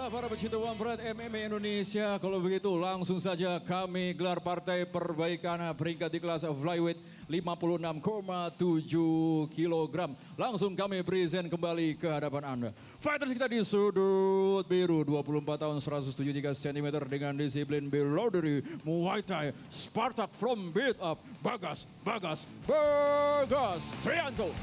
Baiklah para pecinta One Pride MMA Indonesia, kalau begitu langsung saja kami gelar partai perbaikan peringkat di kelas flyweight 56,7 kg. Langsung kami present kembali ke hadapan Anda. Fighters kita di sudut biru 24 tahun 173 cm dengan disiplin below dari Muay Thai Spartak from Beat Up Bagas Trianto.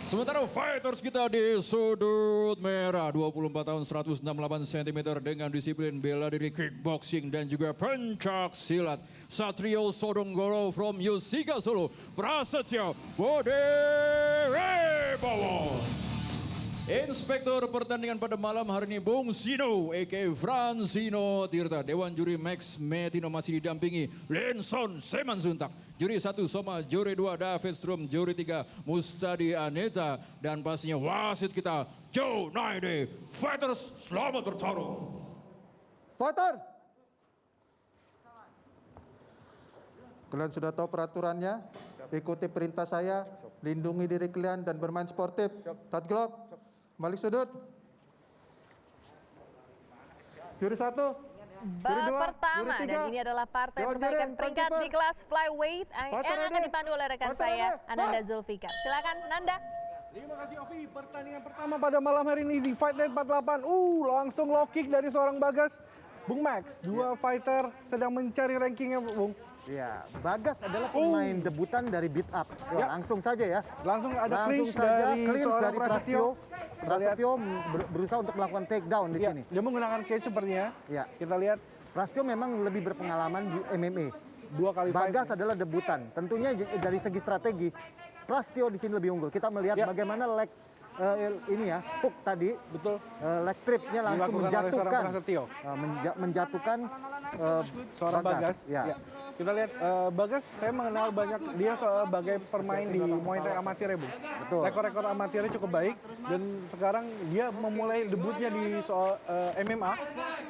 Sementara fighters kita di sudut merah 24 tahun 168 cm dengan disiplin bela diri kickboxing dan juga pencak silat. Satrio Sodonggoro from Yosiga Solo, Prasetyo Bodewebowo. Inspektur pertandingan pada malam hari ini Bung Zino a.k.a. Fransino Tirta. Dewan juri Max Metino masih didampingi Lenson Semanzuntak. Juri 1 Soma, juri 2 David Strom, juri 3 Mustadi Aneta. Dan pastinya wasit kita Joe Naide. Fighters selamat bertarung. Fighter! Kalian sudah tahu peraturannya, ikuti perintah saya, lindungi diri kalian dan bermain sportif. Cut Glock, balik sudut. Juri 1, juri 2, pertama juri 3. dan ini adalah partai perbaikan peringkat di kelas flyweight yang akan dipandu oleh rekan saya Ananda Zulfikar. Silakan Nanda. Terima kasih Ovi. Pertandingan pertama pada malam hari ini di Fight Night 48. Langsung low kick dari seorang Bagas. Bung Max, dua fighter sedang mencari rankingnya Bung. Ya, Bagas adalah pemain debutan dari Beat Up. Ya. Langsung saja ya. Langsung ada Langsung clinch saja dari clinch seorang dari Prasetyo. Prasetyo berusaha untuk melakukan takedown di sini. Dia menggunakan cage sepertinya. Ya. Kita lihat Prasetyo memang lebih berpengalaman di MMA. 2 kali Bagas fight. adalah debutan. Tentunya dari segi strategi, Prasetyo di sini lebih unggul. Kita melihat bagaimana leg ini ya, hook tadi, Betul. Leg tripnya langsung Dilakukan oleh seorang menjatuhkan, Prasetyo. menjatuhkan Seorang Bagas. Ya. Kita lihat Bagas, saya mengenal banyak dia sebagai pemain di Muay Thai amatir ya, Bung. Betul. Rekor-rekor amatirnya cukup baik dan sekarang dia memulai debutnya di soal MMA.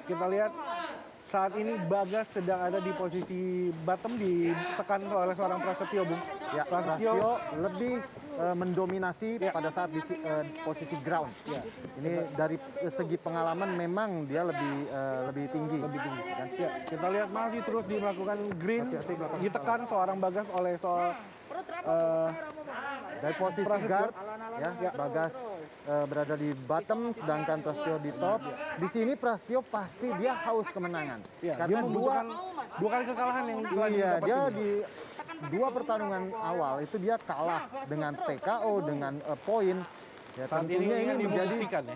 Kita lihat saat ini Bagas sedang ada di posisi bottom ditekan oleh seorang Prasetyo, Bung. Ya, Prasetyo lebih mendominasi pada saat di posisi ground. Ya. Ini dari segi pengalaman memang dia lebih tinggi. Kan? Ya, kita lihat masih terus melakukan green, Hati-hati belakang. ditekan seorang Bagas oleh Dari posisi Prasetyo. guard, ya, Bagas berada di bottom, sedangkan Prasetyo di top. Di sini Prasetyo pasti dia haus kemenangan, Ya, dia karena membutuhkan dua kali kekalahan yang telah dia didapatkan. di 2 pertarungan awal itu dia kalah dengan TKO dengan poin. Ya, Saat tentunya ini ini menjadi membuktikan, ya.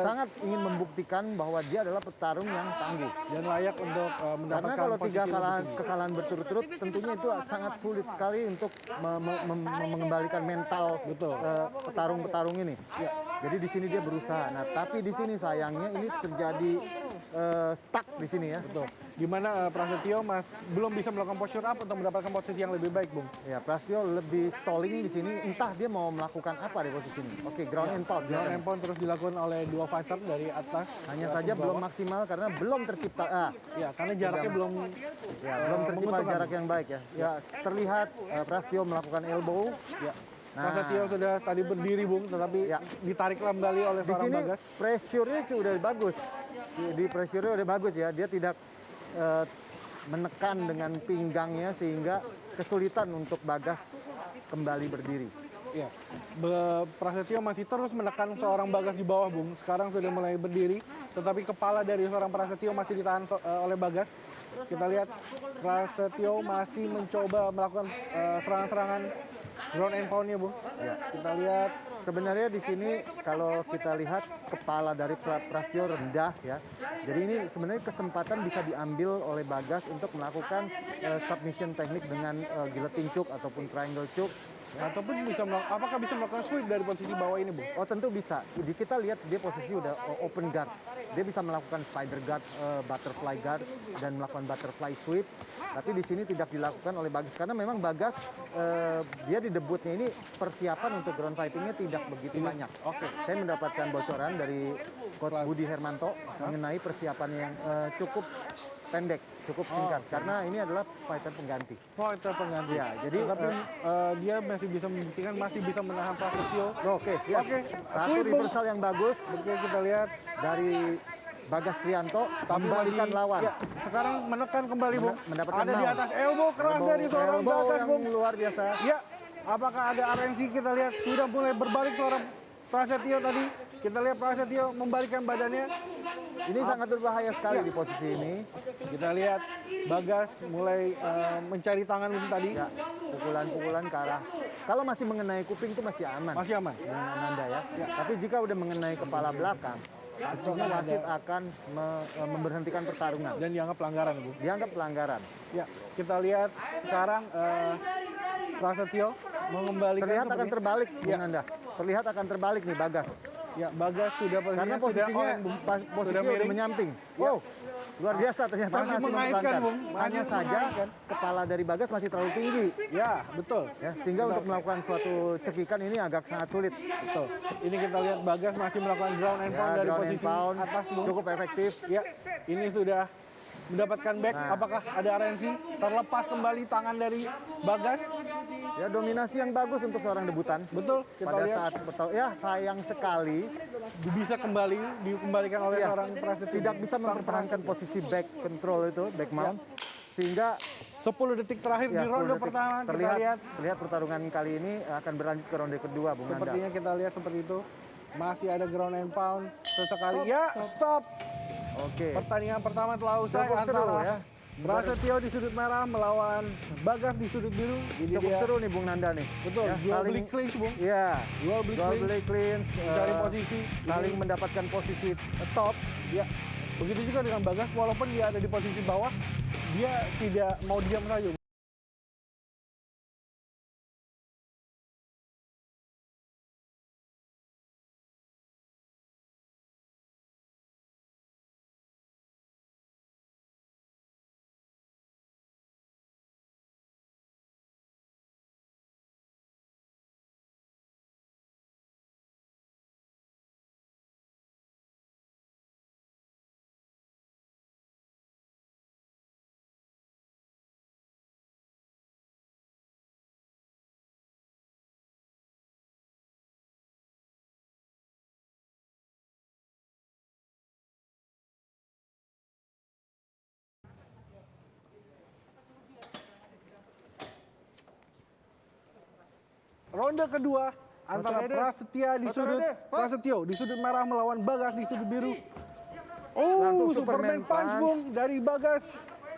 sangat ingin membuktikan bahwa dia adalah petarung yang tangguh. Dan layak untuk mendapatkan Karena kalau 3 posisi lebih tinggi. kekalahan berturut-turut, tentunya itu sangat sulit sekali untuk mengembalikan mental petarung-petarung ini. Ya. Jadi di sini dia berusaha. Nah, tapi di sini sayangnya ini terjadi stuck di sini ya. Betul. Di mana Prasetyo belum bisa melakukan posture up untuk mendapatkan posisi yang lebih baik, Bung. Ya, Prasetyo lebih stalling di sini. Entah dia mau melakukan apa di posisi ini. Oke, ground and pound. Ground and pound terus dilakukan oleh dua fighter dari atas. Hanya saja belum maksimal karena belum tercipta. Ya, karena jaraknya belum Belum tercipta menguntungkan. jarak yang baik ya. Ya, terlihat Prasetyo melakukan elbow. Ya. Nah. Prasetyo sudah tadi berdiri, Bung, tetapi ditarik kembali oleh Di seorang sini Bagas. pressure-nya sudah bagus. Di pressure-nya udah bagus ya. Dia tidak menekan dengan pinggangnya sehingga kesulitan untuk Bagas kembali berdiri. Ya, Prasetyo masih terus menekan seorang Bagas di bawah, Bung. Sekarang sudah mulai berdiri, tetapi kepala dari seorang Prasetyo masih ditahan oleh Bagas. Kita lihat Prasetyo masih mencoba melakukan serangan-serangan ground and pound-nya, Bung. Ya. Kita lihat Sebenarnya di sini kalau kita lihat kepala dari Prasetyo rendah ya. Jadi ini sebenarnya kesempatan bisa diambil oleh Bagas untuk melakukan submission teknik dengan guillotine choke ataupun triangle choke. ataupun apakah bisa melakukan sweep dari posisi bawah ini, Bung? Oh tentu bisa. Kita lihat dia posisi udah open guard. Dia bisa melakukan spider guard, butterfly guard, dan melakukan butterfly sweep. Tapi di sini tidak dilakukan oleh Bagas karena memang Bagas dia di debutnya ini persiapan untuk ground fightingnya tidak begitu banyak. Oke. Saya mendapatkan bocoran dari Coach Budi Hermanto mengenai persiapan yang cukup pendek, cukup singkat karena ini adalah fighter pengganti. Fighter pengganti. Ya, jadi tapi dia masih bisa membuktikan masih bisa menahan Prasetyo. Oke, ya. Oke, Satu sweep, Bung. reversal yang bagus Oke, kita lihat dari Bagas Trianto tapi membalikan masih- lawan. Ya, sekarang menekan kembali, Bung. Mendapatkan Ada di mount. atas elbow keras dari seorang Elbow Bagas, yang Bung. luar biasa. Ya, apakah ada RNC? Kita lihat sudah mulai berbalik seorang Prasetyo tadi. Kita lihat Prasetyo membalikkan badannya. Ini sangat berbahaya sekali Ya. di posisi ini. Kita lihat Bagas mulai mencari tangan Bung tadi. Ya, pukulan-pukulan ke arah. Kalau masih mengenai kuping itu masih aman. Masih aman. Bung Ananda ya. Tapi jika udah mengenai kepala belakang, pastinya wasit akan memberhentikan pertarungan. Dan dianggap pelanggaran, Bung. Dianggap pelanggaran. Ya, kita lihat sekarang Prasetyo mengembalikan Terlihat akan seperti- terbalik, Bung Ya. Nanda. Terlihat akan terbalik nih Bagas. Ya, Bagas sudah Karena sudah posisinya on, Bung. posisinya udah miring. menyamping. Ya. Wow, luar biasa ternyata Masih masih mengaitkan, mempertahankan. Bung. Hanya Masih saja mengaitkan. kepala dari Bagas masih terlalu tinggi. Ya, betul. Ya, sehingga untuk melakukan suatu cekikan ini agak sangat sulit. Betul. Ini kita lihat Bagas masih melakukan ground and pound Ya, dari ground and posisi pound atas, Bung. cukup efektif. Ya, ini sudah mendapatkan back. Nah. Apakah ada RNC? Terlepas kembali tangan dari Bagas. Ya, dominasi yang bagus untuk seorang debutan. Betul, kita Pada lihat saat ya sayang sekali bisa dikembalikan oleh ya, seorang Prasetyo. tidak bisa Sang mempertahankan Prasetyo. posisi back control itu, back mount. Sehingga 10 detik terakhir ya, di ronde 10 detik. pertama kita terlihat lihat pertarungan kali ini akan berlanjut ke ronde kedua, Bung Nanda. sepertinya kita lihat seperti itu. Masih ada ground and pound sesekali. Stop, Ya, stop. stop. Oke. Pertandingan pertama telah usai Cukup seru antara ya. Prasetyo di sudut merah melawan Bagas di sudut biru. Ini Cukup dia. seru nih Bung Nanda nih. Betul, Ya, jual beli clinch, Bung. Iya. Jual beli Jual clinch. beli clinch, Mencari posisi. saling Ini- mendapatkan posisi top. Ya, begitu juga dengan Bagas, walaupun dia ada di posisi bawah, dia tidak mau diam saja. Ronde kedua antara Prasetyo di sudut merah melawan Bagas di sudut biru. Langsung Oh, Superman punch, Bung, dari Bagas.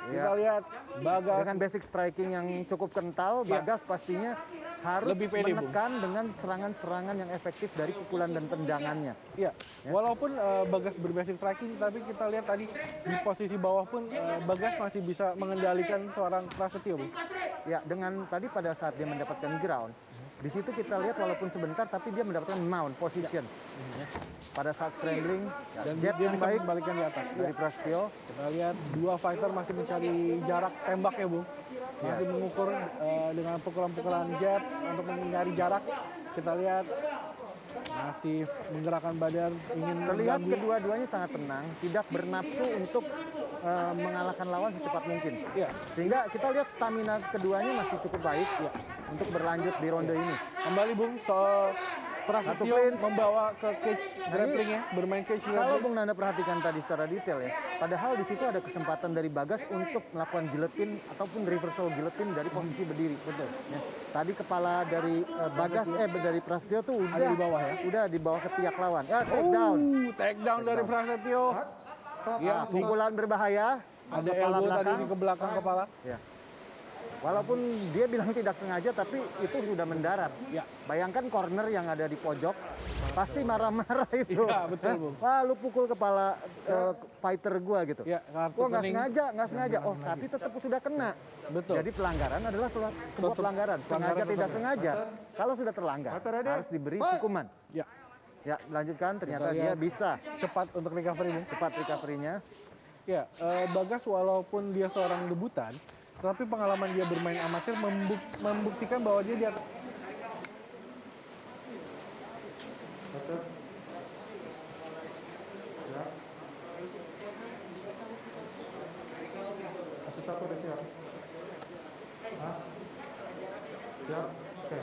Kita Ya. lihat Bagas Dengan basic striking yang cukup kental, Ya. Bagas pastinya harus Lebih pede, Bung. menekan dengan serangan-serangan yang efektif dari pukulan dan tendangannya. ya. Walaupun Bagas berbasic striking, tapi kita lihat tadi di posisi bawah pun Bagas masih bisa mengendalikan seorang Prasetyo, Bung. Ya, dengan tadi pada saat dia mendapatkan ground, di situ kita lihat walaupun sebentar tapi dia mendapatkan mount position. Ya. Pada saat scrambling, ya, Dan jab dia yang bisa baik membalikan di atas. dari Prasetyo. Kita lihat dua fighter masih mencari jarak tembaknya, Bung. Masih mengukur dengan pukulan-pukulan jab untuk mencari jarak. Kita lihat masih menggerakkan badan, ingin Terlihat mengganggu. kedua-duanya sangat tenang, tidak bernafsu untuk mengalahkan lawan secepat mungkin. Ya, Sehingga kita lihat stamina keduanya masih cukup baik Ya. untuk berlanjut di ronde ini. kembali, Bung, soal Satu Prasetyo clinch. membawa ke cage grappling ya, bermain cage Kalau grappling. Bung Nanda perhatikan tadi secara detail ya, padahal di situ ada kesempatan dari Bagas untuk melakukan giletin ataupun reversal giletin dari posisi berdiri. Betul. Ya, tadi kepala dari Bagas dari Prasetyo tuh udah Ada di bawah ya? Udah di bawah ketiak lawan. Ya, take down. Take down dari Prasetyo. Ya, Pukulan berbahaya. Ada kepala elbow tadi belakang. di ke belakang kepala. Ya. Walaupun dia bilang tidak sengaja, tapi itu sudah mendarat. Ya. Bayangkan corner yang ada di pojok, pasti marah-marah itu. Iya, betul, Bung. Wah, lu pukul kepala fighter gua gitu. Ya, kartu Wah, nggak kuning. sengaja, nggak sengaja. Oh, tapi tetap sudah kena. Betul. Jadi pelanggaran adalah sebuah Tetap pelanggaran. Sengaja pelanggaran tidak tetap. sengaja. Kalau sudah terlanggar, harus diberi hukuman. Ya, Ya, lanjutkan. Ternyata Kita dia lihat. bisa cepat untuk recovery, Bung. cepat recovery-nya. Ya, Bagas walaupun dia seorang debutan, tapi pengalaman dia bermain amatir membuktikan bahwa dia di atas. Sustapo udah siap? Hah? Siap? Oke.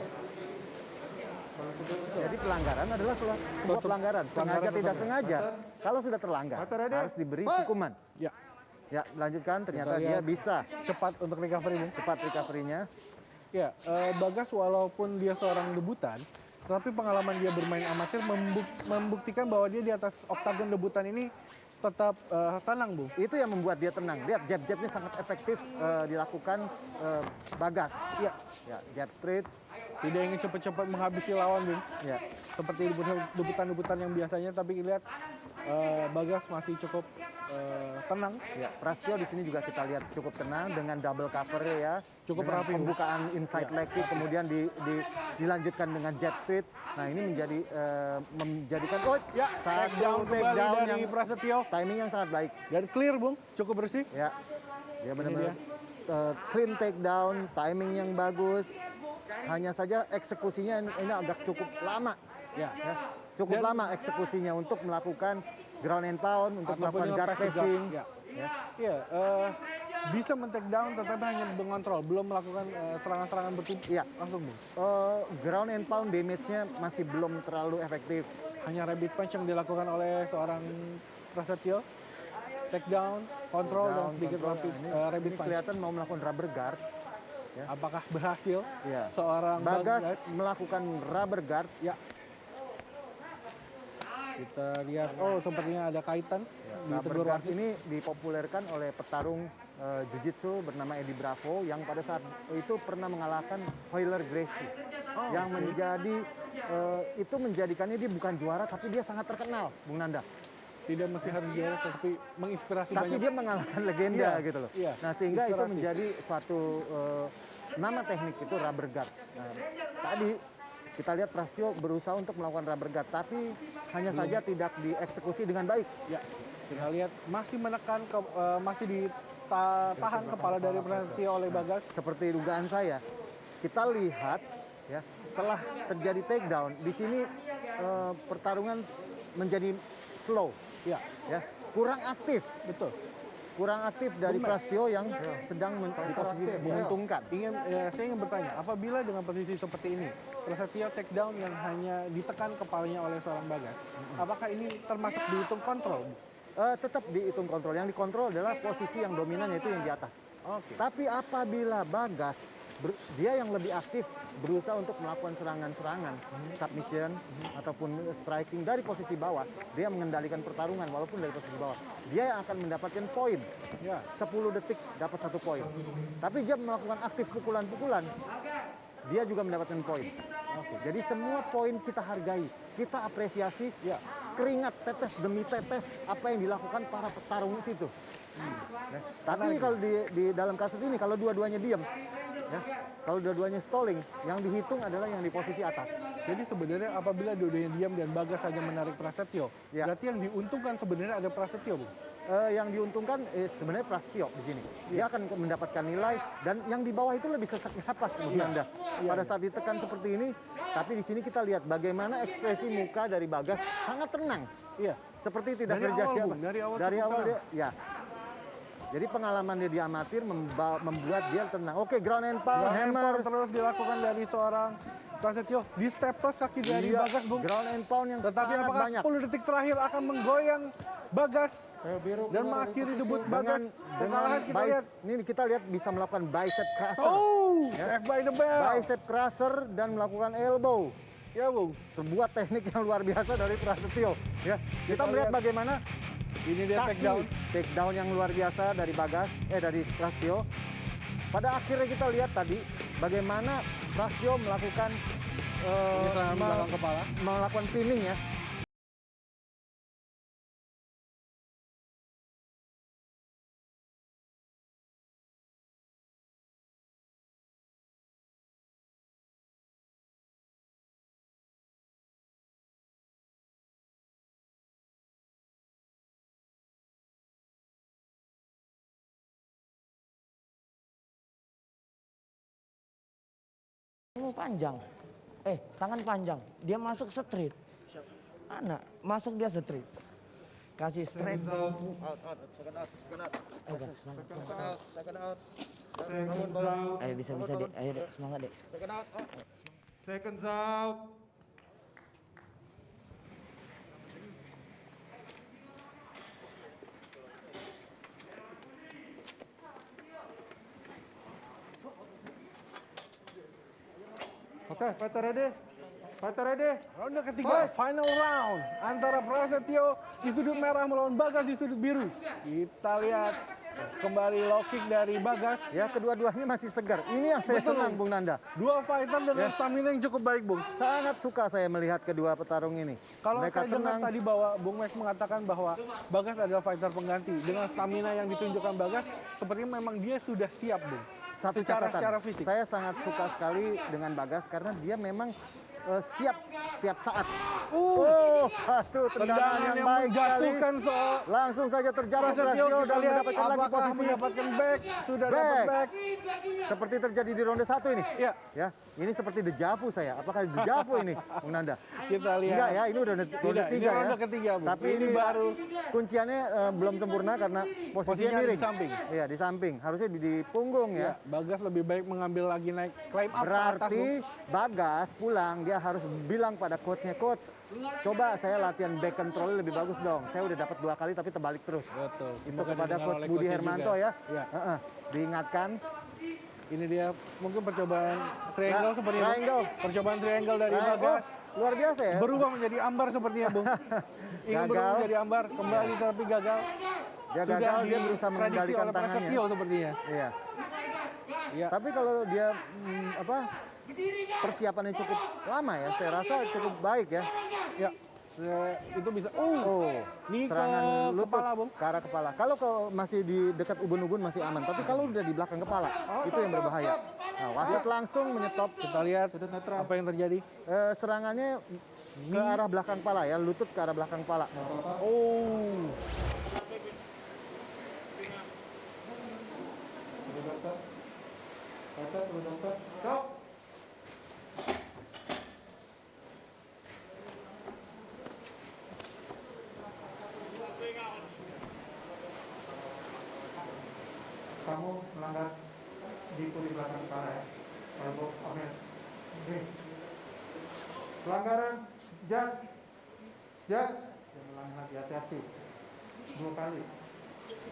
Jadi pelanggaran adalah sebuah pelanggaran, sengaja tidak sengaja. Kalau sudah terlanggar, harus diberi hukuman. Ya, Ya, lanjutkan. Ternyata Kita dia lihat. bisa cepat untuk recovery, Bung. cepat recovery-nya. Ya, Bagas walaupun dia seorang debutan, tetapi pengalaman dia bermain amatir membuktikan bahwa dia di atas oktagon debutan ini tetap tenang, Bung. Itu yang membuat dia tenang. Lihat jab-jabnya sangat efektif dilakukan Bagas. Ya, Ya, jab straight. tidak ingin cepat-cepat menghabisi lawan, Bung. Ya. Seperti debutan-debutan yang biasanya, tapi lihat Bagas masih cukup tenang. Ya, Prasetyo di sini juga kita lihat cukup tenang dengan double cover ya. Cukup dengan rapi, Bu. pembukaan inside leg kick kemudian dilanjutkan dengan jab straight. Nah, ini menjadikan Ya, satu kembali takedown dari yang Prasetyo. timing yang sangat baik. Dan clear, Bung. Cukup bersih. Ya. Dia benar-benar dia. clean takedown, timing yang bagus. Hanya saja eksekusinya ini agak cukup lama. Ya. Ya, cukup Dan- lama eksekusinya untuk melakukan ground and pound, untuk Ataupun melakukan dengan guard press to guard, pressing. ya. Ya. Iya, bisa men-take down tetapi hanya mengontrol, belum melakukan serangan-serangan bertumpuk Iya. langsung, Bung. Ground and pound damage-nya masih belum terlalu efektif. Hanya rabbit punch yang dilakukan oleh seorang Prasetyo. Take down, kontrol dan Down, sedikit control. rabbit, Nah, rabbit ini punch. kelihatan mau melakukan rubber guard. Ya. Apakah berhasil Ya. seorang Bagas melakukan rubber guard. Ya. Kita lihat, oh sepertinya ada kaitan di Rubber tegur guard wasit. ini dipopulerkan oleh petarung Jiu-Jitsu bernama Eddie Bravo yang pada saat itu pernah mengalahkan Royler Gracie. Yang oke. menjadi itu menjadikannya dia bukan juara tapi dia sangat terkenal, Bung Nanda. Tidak mesti harus juara, tapi menginspirasi Tapi banyak. dia mengalahkan legenda Iya, gitu loh. iya, Nah, sehingga itu inspiratif. menjadi suatu nama teknik itu rubber guard. Nah, tadi kita lihat Prasetyo berusaha untuk melakukan rubber guard tapi hanya saja tidak dieksekusi dengan baik. Ya, kita lihat masih menekan, masih ditahan kepala dari Prasetyo oleh Bagas. Seperti dugaan saya, kita lihat ya setelah terjadi takedown di sini pertarungan menjadi slow, Ya, ya kurang aktif, betul. kurang aktif dari Prasetyo yang sedang di posisi menguntungkan. Saya ingin bertanya, apabila dengan posisi seperti ini, Prasetyo take down yang hanya ditekan kepalanya oleh seorang Bagas, apakah ini termasuk dihitung kontrol? Tetap dihitung kontrol. Yang dikontrol adalah posisi yang dominan yaitu yang di atas. Oke. Tapi apabila Bagas dia yang lebih aktif berusaha untuk melakukan serangan-serangan, submission ataupun striking dari posisi bawah, dia mengendalikan pertarungan walaupun dari posisi bawah. Dia yang akan mendapatkan poin. Ya, 10 detik dapat 1 poin. Tapi dia melakukan aktif pukulan-pukulan, dia juga mendapatkan poin. oke. Jadi semua poin kita hargai, kita apresiasi. Ya, Keringat tetes demi tetes apa yang dilakukan para petarung itu. Ya. Tapi kalau di dalam kasus ini kalau dua-duanya diam, ya, kalau dua-duanya stalling, yang dihitung adalah yang di posisi atas. jadi sebenarnya apabila dua-duanya diam dan Bagas hanya menarik Prasetyo, Ya. berarti yang diuntungkan sebenarnya ada Prasetyo, Bu. Yang diuntungkan sebenarnya Prasetyo di sini. Dia akan mendapatkan nilai dan yang di bawah itu lebih sesak napas Bung Nanda. Pada saat ditekan seperti ini, tapi di sini kita lihat bagaimana ekspresi muka dari Bagas sangat tenang. Iya. Seperti tidak Dari terjadi awal, apa. Bung, dari awal Dari cukup awal tenang. dia, ya. Jadi pengalaman dia di amatir membuat dia tenang. Oke, ground and pound, Ground and hammer. pound terus dilakukan dari seorang Prasetyo. Di step plus kaki dari Iya, Bagas, Bung. ground and pound yang Tetapi sangat apakah banyak. 10 detik terakhir akan menggoyang Bagas dan mengakhiri debut Bagas? Kekalahan kita lihat. Ini kita lihat bisa melakukan bicep crusher. Oh, Ya. save by the bell. Bicep crusher dan melakukan elbow. Ya, Bung. Sebuah teknik yang luar biasa dari Prasetyo. Ya, kita melihat lihat. bagaimana Ini dia take down. take down yang luar biasa dari dari Prasetyo. Pada akhirnya kita lihat tadi bagaimana Prasetyo melakukan Penyerangan belakang kepala. melakukan pinning ya. Tangan panjang. Tangan panjang. Dia masuk street. Anak, masuk dia street. Kasih straight. Out, second out. Second out. Ayo bisa dek. Ayo dek, semangat dek. Second out. Seconds out. Oke, fighter ready. Fighter ready. Ronde ketiga, final round antara Prasetyo di sudut merah melawan Bagas di sudut biru. Kita lihat kembali low kick dari Bagas. Ya, kedua-duanya masih segar. Ini yang saya Betul. senang, Bung Nanda. Dua fighter dengan stamina yang cukup baik, Bung. Sangat suka saya melihat kedua petarung ini. Kalau Mereka saya dengar tenang. tadi bahwa Bung Max mengatakan bahwa Bagas adalah fighter pengganti. Dengan stamina yang ditunjukkan Bagas, sepertinya memang dia sudah siap, Bung. Satu secara catatan, fisik. saya sangat suka sekali dengan Bagas karena dia memang siap setiap saat. Satu tendangan yang baik sekali. menjatuhkan Langsung saja terjatuh Prasetyo. Prasetyo Kita dan lihat mendapatkan lagi apakah posisi mendapatkan back. Sudah Back. dapat back. seperti terjadi di ronde 1 ini. Iya. Ya, ini seperti dejavu saya. Apakah dejavu ini, Bung Nanda? Kita lihat. Enggak ya, ini udah ronde Tidak, 3 ini ya. ronde ketiga, Bung. Tapi Ini ini baru. kunciannya belum sempurna karena posisinya Posisinya miring. di samping. Iya, di samping. Harusnya di punggung Ya, ya. Bagas lebih baik mengambil lagi naik climb up ke atas, Berarti Bung. Bagas pulang dia harus bilang pada coachnya, coach, coba saya latihan back control lebih bagus dong. Saya udah dapat 2 kali tapi terbalik terus. Betul. Itu Semoga kepada didengar coach oleh Budi coachnya Hermanto juga. ya. Ya. Diingatkan. Ini dia mungkin percobaan triangle seperti itu. Triangle. Percobaan triangle dari Nah, Bagas. luar biasa ya. Berubah menjadi ambar sepertinya, Bung. Ingin berubah Gagal. menjadi ambar, kembali tapi gagal. Dia gagal, dia berusaha diprediksi mengendalikan oleh tangannya. Prasetyo sepertinya. Iya. Ya. Tapi kalau dia persiapannya cukup lama ya, saya rasa cukup baik ya. Ya. Itu bisa. Ini Serangan ke lutut kepala, Bung. ke arah kepala. Kalau masih di dekat ubun-ubun masih aman, tapi kalau udah di belakang kepala, itu yang berbahaya. Nah, wasit langsung menyetop. Kita lihat apa yang terjadi. Serangannya ke arah belakang kepala ya, lutut ke arah belakang kepala. Kamu melanggar di belakang kepala ya. Kalau oke. Pelanggaran, judge. Judge. Jangan ulangi lagi, hati-hati. 2 kali. Cuci.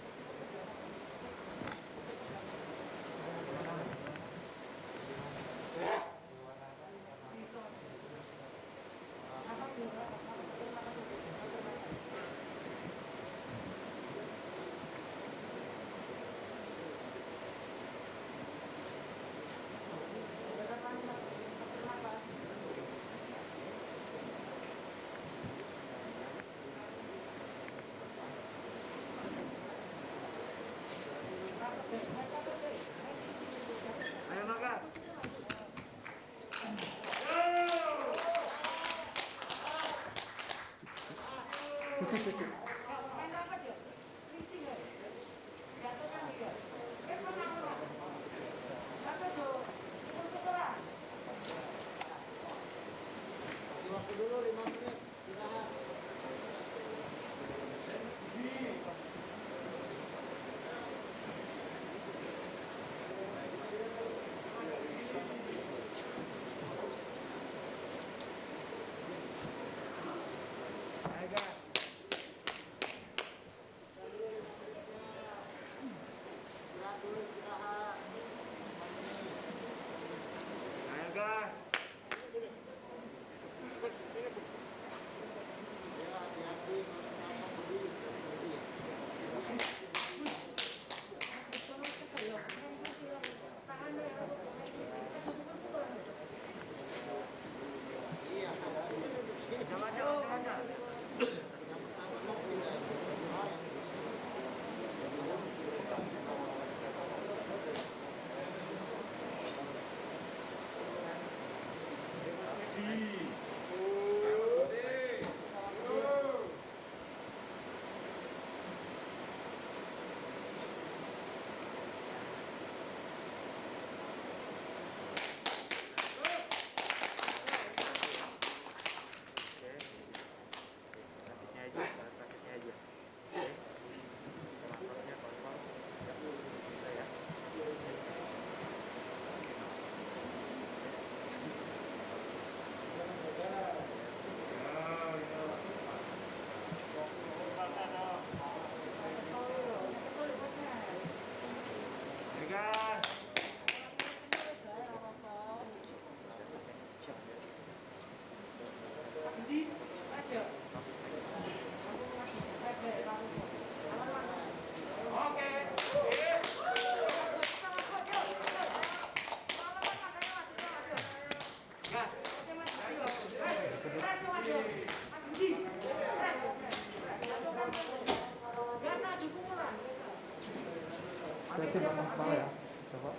Hati-hati belakang kepala ya. Siapa?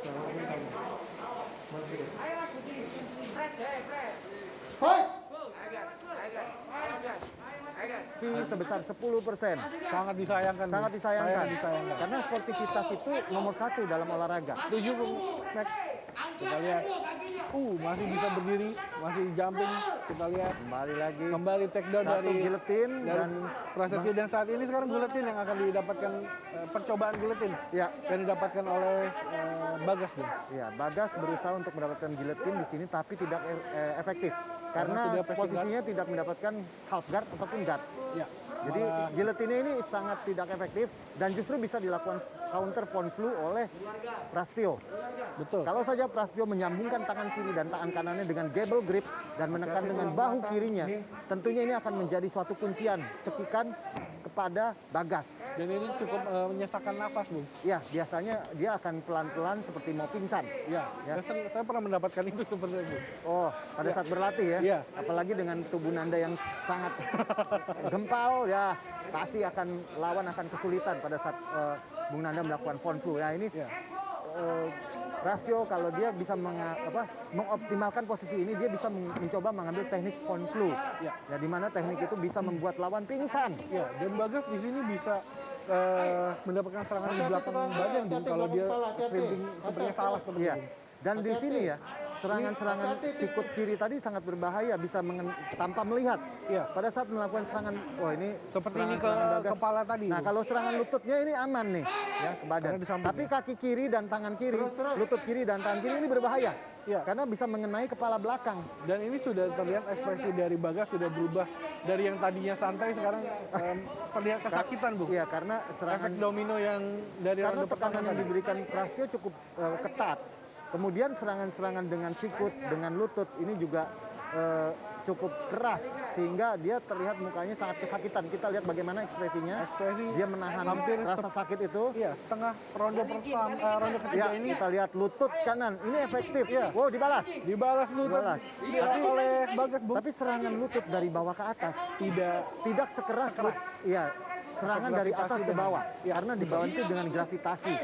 Siapa ini kamu? Masih deh. Fight! Fee sebesar 10%. Sangat disayangkan. Bung. Sangat disayangkan. Sangat disayangkan. Karena sportivitas itu nomor 1 dalam olahraga. 7 Bung. Next. Kita lihat. Masih bisa berdiri, masih jumping. Kita lihat. Kembali lagi. Kembali take down Satu dari guillotine dan Prasetyo, dan saat ini sekarang guillotine yang akan didapatkan, percobaan guillotine ya, yang didapatkan oleh Bagas Bung. ya, Bagas berusaha untuk mendapatkan guillotine di sini tapi tidak efektif. Karena tidak passing posisinya tidak mendapatkan half guard ataupun guard. Ya. Jadi malah- guillotine ini sangat tidak efektif dan justru bisa dilakukan counter pound flu oleh Prasetyo. betul. Kalau saja Prasetyo menyambungkan tangan kiri dan tangan kanannya dengan gable grip dan menekan dengan bahu kirinya, tentunya ini akan menjadi suatu kuncian cekikan kepada Bagas. Dan ini cukup menyesakkan nafas Bung. Ya, biasanya dia akan pelan-pelan seperti mau pingsan. Ya, Ya. saya pernah mendapatkan itu sebenarnya Bung. Oh, pada saat berlatih ya. Iya. Apalagi dengan tubuh Nanda yang sangat gempal ya, pasti lawan akan kesulitan pada saat Bung Nanda melakukan pound flu. Nah, ini Ya. Prasetyo kalau dia bisa mengoptimalkan posisi ini, dia bisa mencoba mengambil teknik pound flu. Ya. Ya, di mana teknik itu bisa membuat lawan pingsan. Ya, dan Bagas di sini bisa mendapatkan serangan di belakang badan Bung kalau dia shrimping sepertinya salah seperti Iya. itu. Dan di sini ya, serangan-serangan sikut kiri tadi sangat berbahaya, bisa tanpa melihat. Iya. Pada saat melakukan serangan, ini Seperti ini ke serangan-serangan Bagas. kepala tadi. Nah, kalau serangan lututnya ini aman nih, ya ke badan. Karena di samping, Tapi ya. kaki kiri dan tangan kiri, lutut kiri dan tangan kiri ini berbahaya. Iya. Karena bisa mengenai kepala belakang. Dan ini sudah terlihat ekspresi dari Bagas sudah berubah dari yang tadinya santai sekarang terlihat kesakitan Bung. Iya, karena Efek serangan domino yang dari karena ronde tekanan pertama yang tadi. diberikan Prasetyo cukup ketat. Kemudian serangan-serangan dengan sikut, dengan lutut ini juga cukup keras sehingga dia terlihat mukanya sangat kesakitan. Kita lihat bagaimana ekspresinya. Ekspresi Dia menahan hampir rasa sakit itu. Iya, setengah ronde pertama, ronde ketiga Ya, ini kita lihat lutut kanan. Ini efektif. Iya. Wow, dibalas. dibalas lutut Dibalas. oleh Bagas Bung. Tapi serangan lutut dari bawah ke atas Tidak sekeras. Sekeras. Iya, serangan dari gravitasi atas ke dengan- bawah. Iya, Karena dibantu dengan gravitasi.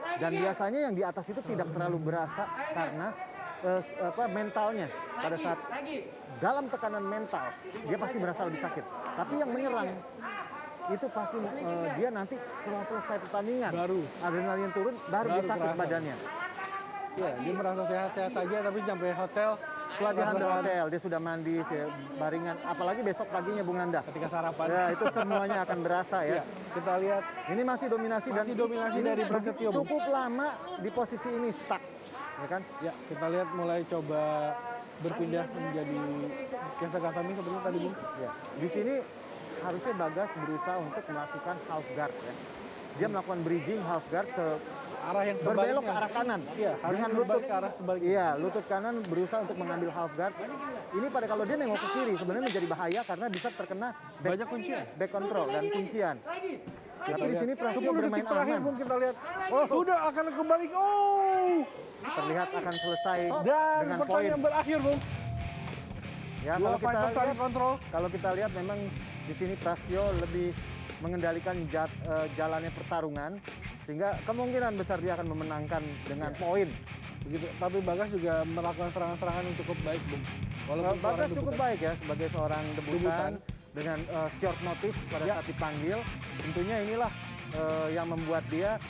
Dan biasanya yang di atas itu tidak terlalu berasa karena mentalnya pada saat dalam tekanan mental dia pasti berasa lebih sakit. Tapi yang menyerang itu pasti dia nanti setelah selesai pertandingan Baru. adrenalin turun baru dia sakit kerasa. badannya. ya, dia merasa sehat-sehat saja tapi sampai hotel Setelah di handle merasakan hotel dia sudah mandi, baringan. Apalagi besok paginya Bung Nanda. ketika sarapan. Ya, itu semuanya akan berasa ya. Ya, kita lihat Ini masih dominasi dan Masih dominasi ini dari Prasetyo, Bung. cukup lama di posisi ini stuck, ya kan? ya, kita lihat mulai coba berpindah menjadi Kesa Kasami seperti tadi Bung. Ya. Di sini harusnya Bagas berusaha untuk melakukan half guard ya. Dia melakukan bridging half guard ke Arah yang berbelok ke sebaliknya. arah kanan. Iya, harus Dengan berbalik lutut ke arah sebaliknya. Iya, lutut kanan berusaha untuk mengambil half guard. Ini pada kalau dia nengok ke kiri sebenarnya menjadi bahaya karena bisa terkena Banyak kuncian. back control dan kuncian. Tapi di sini Prasetyo 10 bermain detik terakhir aman. Bung kita lihat. Oh. Sudah akan kembali. Oh. Terlihat akan selesai Dan dengan poin. pertandingan berakhir Bung. Ya, Dua kalau kita fighter saling lihat, kontrol. kalau kita lihat memang di sini Prasetyo lebih mengendalikan jalannya pertarungan sehingga kemungkinan besar dia akan memenangkan dengan poin. Begitu. Tapi Bagas juga melakukan serangan-serangan yang cukup baik Bung. Walaupun Bagas seorang cukup debutan. baik ya sebagai seorang debutan dengan short notice pada Ya. saat dipanggil. Tentunya inilah yang membuat dia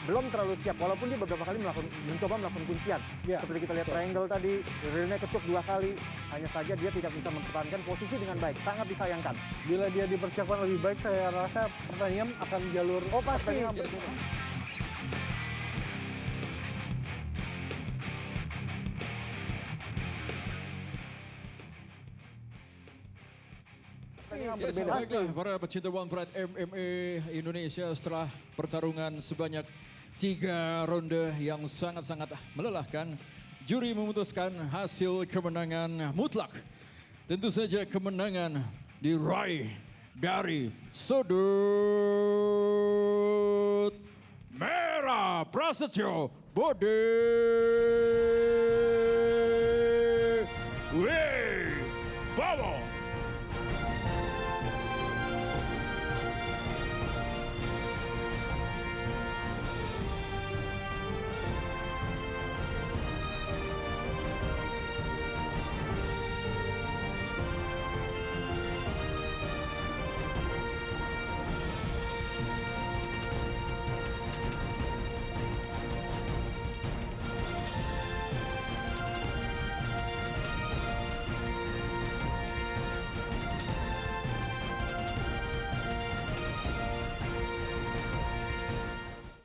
belum terlalu siap walaupun dia beberapa kali mencoba melakukan kuncian. Ya, Seperti kita lihat betul. triangle tadi, rearnya kecuk 2 kali. Hanya saja dia tidak bisa mempertahankan posisi dengan baik. Sangat disayangkan. Bila dia dipersiapkan lebih baik, saya rasa pertandingan akan jalur Oh, pasti. pertandingan berbeda. Pertandingan Ya, berbeda. baiklah para pecinta One Pride MMA Indonesia setelah pertarungan sebanyak 3 ronde yang sangat-sangat melelahkan, juri memutuskan hasil kemenangan mutlak. Tentu saja kemenangan diraih dari sudut merah Prasetyo Bode.